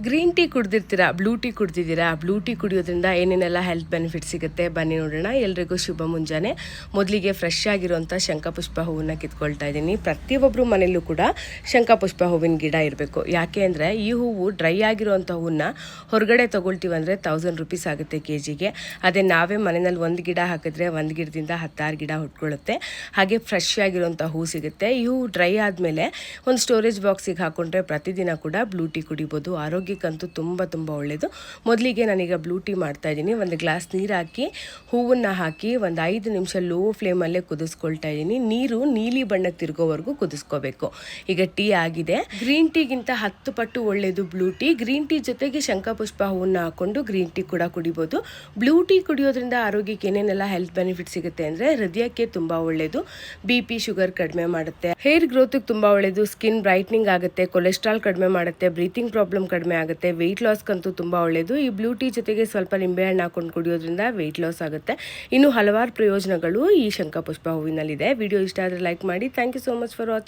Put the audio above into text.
Green tea ಕುಡ್ದಿರ್ತೀರಾ, blue tea ಕುಡ್ದಿದ್ದೀರಾ? Blue tea ಕುಡಿಯೋದ್ರಿಂದ ಏನೇನೆಲ್ಲ ಹೆಲ್ತ್ ಬೆನಿಫಿಟ್ ಸಿಗುತ್ತೆ ಬನ್ನಿ ನೋಡೋಣ. ಎಲ್ರಿಗೂ ಶುಭ ಮುಂಜಾನೆ. ಮೊದಲಿಗೆ ಫ್ರೆಶ್ ಆಗಿರುವಂಥ ಶಂಖಪುಷ್ಪ ಹೂವನ್ನು ಕಿತ್ಕೊಳ್ತಾ ಇದ್ದೀನಿ. ಪ್ರತಿಯೊಬ್ಬರು ಮನೆಯಲ್ಲೂ ಕೂಡ ಶಂಖಪುಷ್ಪ ಹೂವಿನ ಗಿಡ ಇರಬೇಕು. ಯಾಕೆ ಅಂದರೆ ಈ ಹೂವು ಡ್ರೈ ಆಗಿರುವಂಥ ಹೂವನ್ನ ಹೊರಗಡೆ ತೊಗೊಳ್ತೀವಂದರೆ 1000 ರೂಪೀಸ್ ಆಗುತ್ತೆ ಕೆಜಿಗೆ. ಅದೇ ನಾವೇ ಮನೆಯಲ್ಲಿ ಒಂದು ಗಿಡ ಹಾಕಿದ್ರೆ ಒಂದು ಗಿಡದಿಂದ 10 ಗಿಡ ಹುಟ್ಕೊಳ್ಳುತ್ತೆ. ಹಾಗೆ ಫ್ರೆಶ್ ಆಗಿರುವಂಥ ಹೂ ಸಿಗುತ್ತೆ. ಈ ಹೂ ಡ್ರೈ ಆದಮೇಲೆ ಒಂದು ಸ್ಟೋರೇಜ್ ಬಾಕ್ಸಿಗೆ ಹಾಕ್ಕೊಂಡ್ರೆ ಪ್ರತಿದಿನ ಕೂಡ ಬ್ಲೂ ಟೀ ಕುಡಿಬೋದು. ಆರೋಗ್ಯಕ್ಕಂತೂ ತುಂಬ ಒಳ್ಳೆಯದು. ಮೊದಲಿಗೆ ನಾನೀಗ ಬ್ಲೂ ಟೀ ಮಾಡ್ತಾ ಇದ್ದೀನಿ. ಒಂದು ಗ್ಲಾಸ್ ನೀರು ಹಾಕಿ ಹೂವನ್ನು ಹಾಕಿ ಒಂದು 5 ನಿಮಿಷ ಲೋ ಫ್ಲೇಮಲ್ಲೇ ಕುದಿಸ್ಕೊಳ್ತಾ ಇದ್ದೀನಿ. ನೀರು ನೀಲಿ ಬಣ್ಣಕ್ಕೆ ತಿರುಗೋವರೆಗೂ ಕುದಿಸ್ಕೋಬೇಕು. ಈಗ ಟೀ ಆಗಿದೆ. ಗ್ರೀನ್ ಟೀಗಿಂತ 10 ಪಟ್ಟು ಒಳ್ಳೆಯದು ಬ್ಲೂ ಟೀ. ಗ್ರೀನ್ ಟೀ ಜೊತೆಗೆ ಶಂಖಪುಷ್ಪ ಹೂವನ್ನು ಹಾಕ್ಕೊಂಡು ಗ್ರೀನ್ ಟೀ ಕೂಡ ಕುಡಿಬೋದು. ಬ್ಲೂ ಟೀ ಕುಡಿಯೋದ್ರಿಂದ ಆರೋಗ್ಯಕ್ಕೆ ಏನೇನೆಲ್ಲ ಹೆಲ್ತ್ ಬೆನಿಫಿಟ್ ಸಿಗುತ್ತೆ ಅಂದರೆ ಹೃದಯಕ್ಕೆ ತುಂಬ ಒಳ್ಳೆಯದು, BP ಶುಗರ್ ಕಡಿಮೆ ಮಾಡುತ್ತೆ, ಹೇರ್ ಗ್ರೋತ್ಗೆ ತುಂಬ ಒಳ್ಳೆಯದು, ಸ್ಕಿನ್ ಬ್ರೈಟ್ನಿಂಗ್ ಆಗುತ್ತೆ, ಕೊಲೆಸ್ಟ್ರಾಲ್ ಕಡಿಮೆ ಮಾಡುತ್ತೆ, ಬ್ರೀತಿಂಗ್ ಪ್ರಾಬ್ಲಮ್ ಕಡಿಮೆ ಆಗುತ್ತೆ, ವೆಯ್ಟ್ ಲಾಸ್ಗಂತೂ ತುಂಬ ಒಳ್ಳೆಯದು. ಈ ಬ್ಲೂ ಟೀ ಜೊತೆಗೆ ಸ್ವಲ್ಪ ನಿಂಬೆಹಣ್ಣು ಹಾಕೊಂಡು ಕುಡಿಯೋದ್ರಿಂದ ವೆಯ್ಟ್ ಲಾಸ್ ಆಗುತ್ತೆ. ಇನ್ನು ಹಲವಾರು ಪ್ರಯೋಜನಗಳು ಈ ಶಂಖಪುಷ್ಪ ಹೂವಿನಲ್ಲಿದೆ. ವಿಡಿಯೋ ಇಷ್ಟ ಆದರೆ ಲೈಕ್ ಮಾಡಿ. Thank you so much for watching.